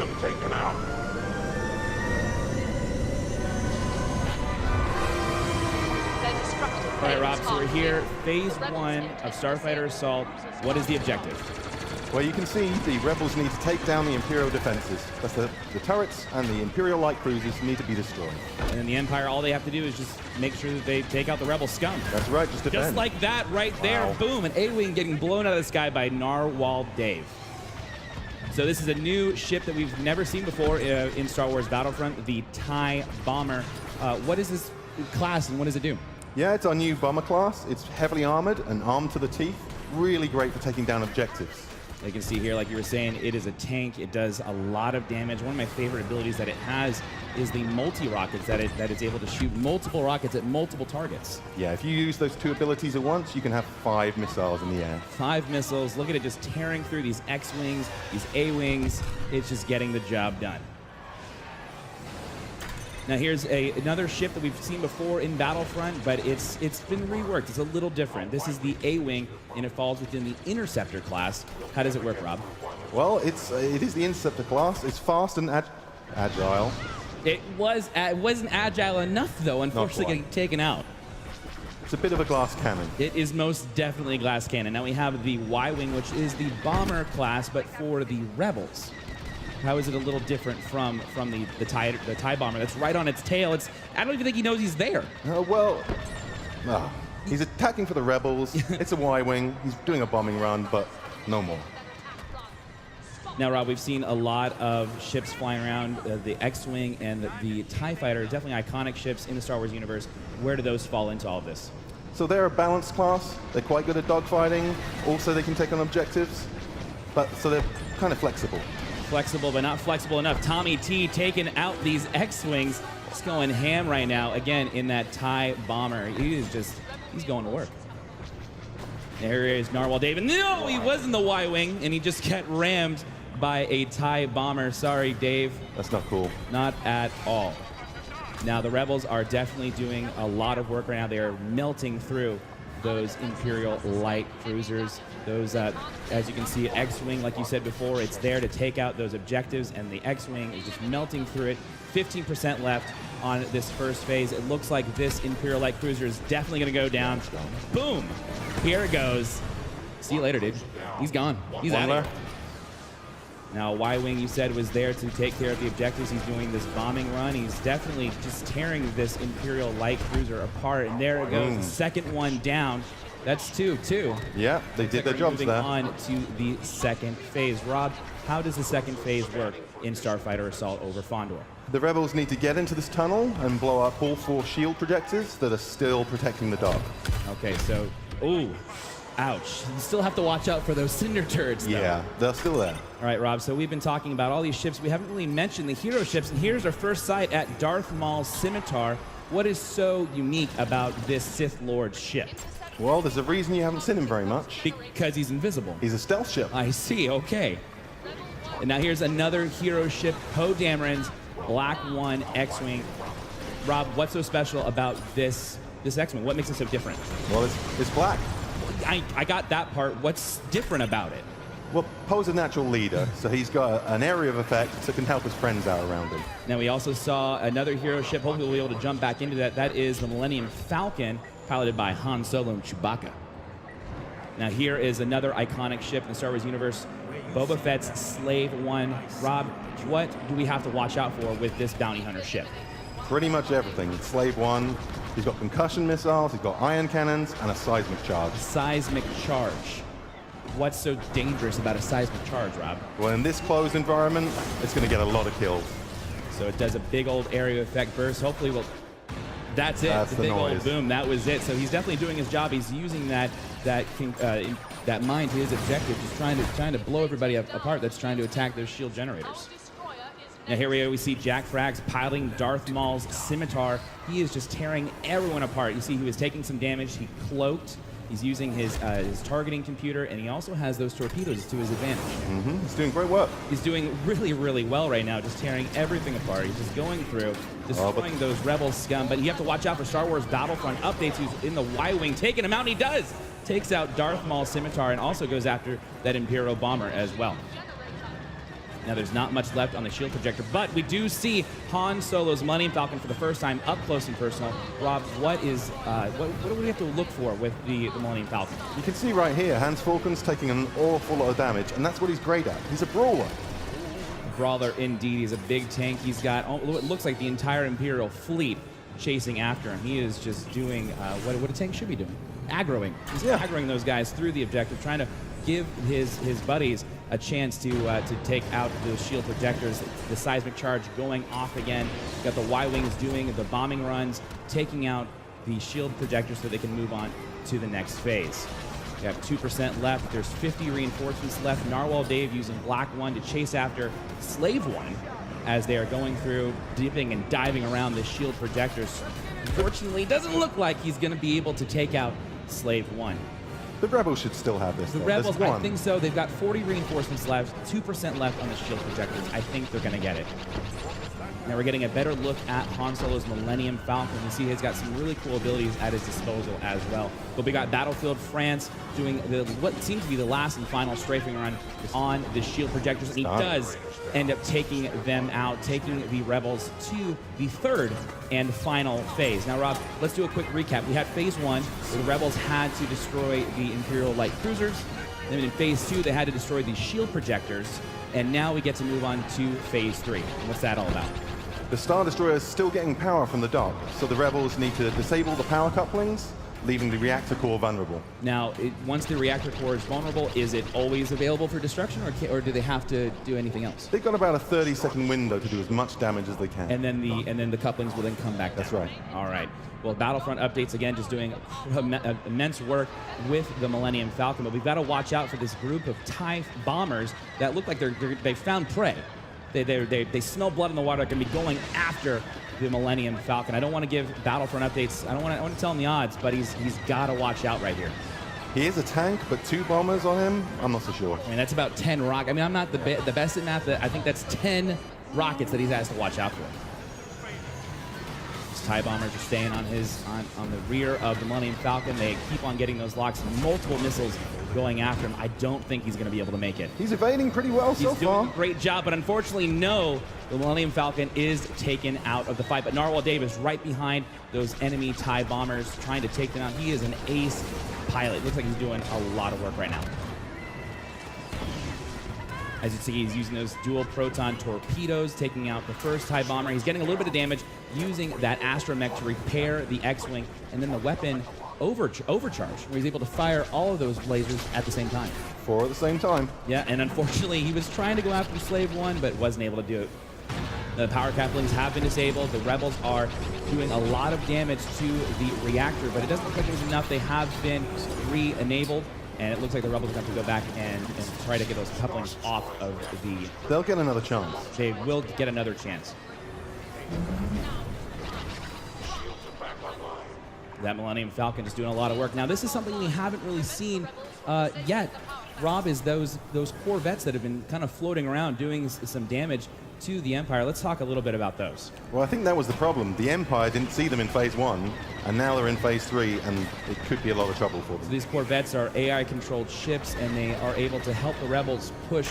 them taken out. All right, Rob, so we're here, phase 1 of Starfighter Assault. What is the objective? Well, you can see the rebels need to take down the Imperial defenses. That's the turrets and the Imperial light cruisers need to be destroyed. And then the Empire, all they have to do is just make sure that they take out the rebel scum. That's right, just defend. Just like that right there, Wow. boom, an A-Wing getting blown out of the sky by Narwhal Dave. So this is a new ship that we've never seen before in Star Wars Battlefront, the TIE Bomber. What is this class and what does it do? Yeah, it's our new bomber class. It's heavily armored and armed to the teeth. Really great for taking down objectives. You can see here, like you were saying, it is a tank. It does a lot of damage. One of my favorite abilities that it has is the multi-rockets, that it's able to shoot multiple rockets at multiple targets. Yeah, if you use those two abilities at once, you can have 5 missiles in the air. 5 missiles. Look at it just tearing through these X-Wings, these A-Wings. It's just getting the job done. Now here's another ship that we've seen before in Battlefront, but it's been reworked. It's a little different. This is the A-Wing, and it falls within the Interceptor class. How does it work, Rob? Well, it is the Interceptor class. It's fast and agile. It wasn't agile enough, though, unfortunately, getting taken out. It's a bit of a glass cannon. It is most definitely a glass cannon. Now we have the Y-Wing, which is the bomber class, but for the rebels. How is it a little different from the TIE bomber that's right on its tail? I don't even think he knows he's there. He's attacking for the rebels. It's a Y-Wing. He's doing a bombing run, but no more. Now, Rob, we've seen a lot of ships flying around, the X-Wing and the TIE Fighter, definitely iconic ships in the Star Wars universe. Where do those fall into all of this? So they're a balanced class. They're quite good at dogfighting. Also, they can take on objectives. So they're kind of flexible. Flexible, but not flexible enough. Tommy T taking out these X-Wings. He's going ham right now, again, in that TIE bomber. He's going to work. There he is, Narwhal Dave. No, he was in the Y-Wing, and he just got rammed by a TIE bomber. Sorry, Dave. That's not cool. Not at all. Now, the Rebels are definitely doing a lot of work right now. They are melting through those Imperial light cruisers. Those, as you can see, X-Wing, like you said before, it's there to take out those objectives, and the X-Wing is just melting through it. 15% left on this first phase. It looks like this Imperial light cruiser is definitely going to go down. Boom! Here it goes. See you later, dude. He's gone. He's out of here. Now, Y-Wing, you said, was there to take care of the objectives. He's doing this bombing run. He's definitely just tearing this Imperial light cruiser apart. And there it goes, the second one down. That's two. Yeah, they did their jobs there. Moving on to the second phase. Rob, how does the second phase work in Starfighter Assault over Fondor? The rebels need to get into this tunnel and blow up all 4 shield projectors that are still protecting the dock. Okay, so, ooh. Ouch. You still have to watch out for those cinder turrets, though. Yeah, they're still there. All right, Rob, so we've been talking about all these ships. We haven't really mentioned the hero ships, and here's our first sight at Darth Maul's Scimitar. What is so unique about this Sith Lord ship? Well, there's a reason you haven't seen him very much. Because he's invisible. He's a stealth ship. I see, okay. And now here's another hero ship, Poe Dameron's Black 1 X-Wing. Rob, what's so special about this X-Wing? What makes it so different? Well, it's black. I got that part. What's different about it? Well, Poe's a natural leader, so he's got an area of effect that can help his friends out around him. Now, we also saw another hero ship. Hopefully, we'll be able to jump back into that. That is the Millennium Falcon, piloted by Han Solo and Chewbacca. Now, here is another iconic ship in the Star Wars universe, Boba Fett's Slave 1. Rob, what do we have to watch out for with this bounty hunter ship? Pretty much everything. It's Slave 1. He's got concussion missiles, he's got ion cannons, and a seismic charge. Seismic charge. What's so dangerous about a seismic charge, Rob? Well, in this closed environment, it's going to get a lot of kills. So it does a big old area effect burst. Hopefully, that's it. That's the big noise. Old boom. That was it. So he's definitely doing his job. He's using that mind to his objective, just trying to blow everybody apart that's trying to attack those shield generators. Now here we see Jack Frags piloting Darth Maul's Scimitar. He is just tearing everyone apart. You see he was taking some damage. He cloaked. He's using his targeting computer, and he also has those torpedoes to his advantage. He's doing great work. He's doing really, really well right now, just tearing everything apart. He's just going through, destroying those rebel scum. But you have to watch out for Star Wars Battlefront updates. He's in the Y-Wing, taking him out, and he does! Takes out Darth Maul's Scimitar and also goes after that Imperial bomber as well. Now, there's not much left on the shield projector, but we do see Han Solo's Millennium Falcon for the first time up close and personal. Rob, what do we have to look for with the Millennium Falcon? You can see right here, Hans Falcon's taking an awful lot of damage, and that's what he's great at. He's a brawler. Brawler indeed. He's a big tank. He's got what looks like the entire Imperial fleet chasing after him. He is just doing what a tank should be doing. Aggroing. He's aggroing those guys through the objective, trying to give his buddies a chance to take out those shield projectors. The seismic charge going off again. Got the Y-Wings doing the bombing runs, taking out the shield projectors so they can move on to the next phase. We have 2% left. There's 50 reinforcements left. Narwhal Dave using Black 1 to chase after Slave 1 as they are going through, dipping and diving around the shield projectors. Unfortunately, it doesn't look like he's going to be able to take out Slave 1. The Rebels should still have this. The Rebels, I think so. They've got 40 reinforcements left, 2% left on the shield projectors. I think they're going to get it. Now we're getting a better look at Han Solo's Millennium Falcon. You see he's got some really cool abilities at his disposal as well. But we got Battlefield France doing what seems to be the last and final strafing run on the shield projectors. And he does end up taking them out, taking the Rebels to the third and final phase. Now, Rob, let's do a quick recap. We had phase 1, where the Rebels had to destroy the Imperial light cruisers. Then in phase 2, they had to destroy the shield projectors. And now we get to move on to phase 3. What's that all about? The Star Destroyer is still getting power from the dock, so the Rebels need to disable the power couplings, leaving the reactor core vulnerable. Now, once the reactor core is vulnerable, is it always available for destruction, or do they have to do anything else? They've got about a 30-second window to do as much damage as they can. And then the couplings will then come back down. That's right. All right. Well, Battlefront updates, again, just doing immense work with the Millennium Falcon, but we've got to watch out for this group of TIE bombers that look like they found prey. They smell blood in the water. They're going to be going after the Millennium Falcon. I don't want to give Battlefront updates. I want to tell him the odds, but he's got to watch out right here. He is a tank, but 2 bombers on him, I'm not so sure. I mean, that's about 10 rockets. I mean, I'm not the best at math. I think that's 10 rockets that he has to watch out for. These TIE bombers are staying on the rear of the Millennium Falcon. They keep on getting those locks. Multiple missiles going after him. I don't think he's going to be able to make it. He's evading pretty well so far. He's doing a great job, but unfortunately, no, the Millennium Falcon is taken out of the fight. But Narwhal Dave is right behind those enemy TIE bombers, trying to take them out. He is an ace pilot. Looks like he's doing a lot of work right now. As you see, he's using those dual proton torpedoes, taking out the first TIE bomber. He's getting a little bit of damage using that astromech to repair the X-Wing, and then the weapon overcharge, where he's able to fire all of those lasers at the same time. 4 at the same time. Yeah, and unfortunately, he was trying to go after Slave 1, but wasn't able to do it. The power couplings have been disabled. The Rebels are doing a lot of damage to the reactor, but it doesn't look like there's enough. They have been re-enabled, and it looks like the Rebels have to go back and try to get those couplings off of the... They'll get another chance. They will get another chance. That Millennium Falcon is doing a lot of work. Now, this is something we haven't really seen yet, Rob, is those Corvettes that have been kind of floating around doing some damage to the Empire. Let's talk a little bit about those. Well, I think that was the problem. The Empire didn't see them in phase 1, and now they're in phase 3, and it could be a lot of trouble for them. So these Corvettes are AI-controlled ships, and they are able to help the Rebels push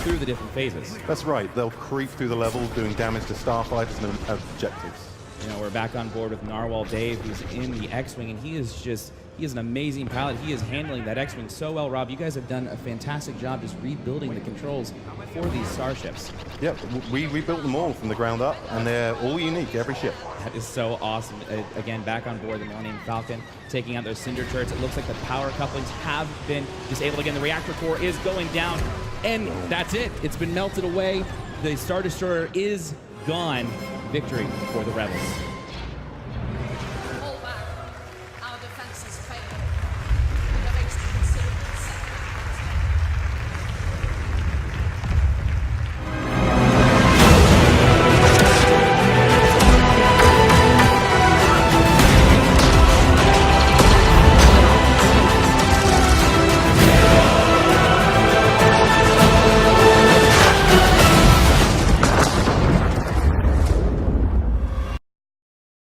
through the different phases. That's right. They'll creep through the levels, doing damage to starfighters and objectives. You know, we're back on board with Narwhal Dave, who's in the X-Wing, and he is an amazing pilot. He is handling that X-Wing so well. Rob, you guys have done a fantastic job just rebuilding the controls for these starships. Yep, we rebuilt them all from the ground up, and they're all unique, every ship. That is so awesome. Again, back on board the Millennium Falcon, taking out those cinder turrets. It looks like the power couplings have been disabled again. The reactor core is going down, and that's it. It's been melted away. The Star Destroyer is gone. Victory for the Rebels.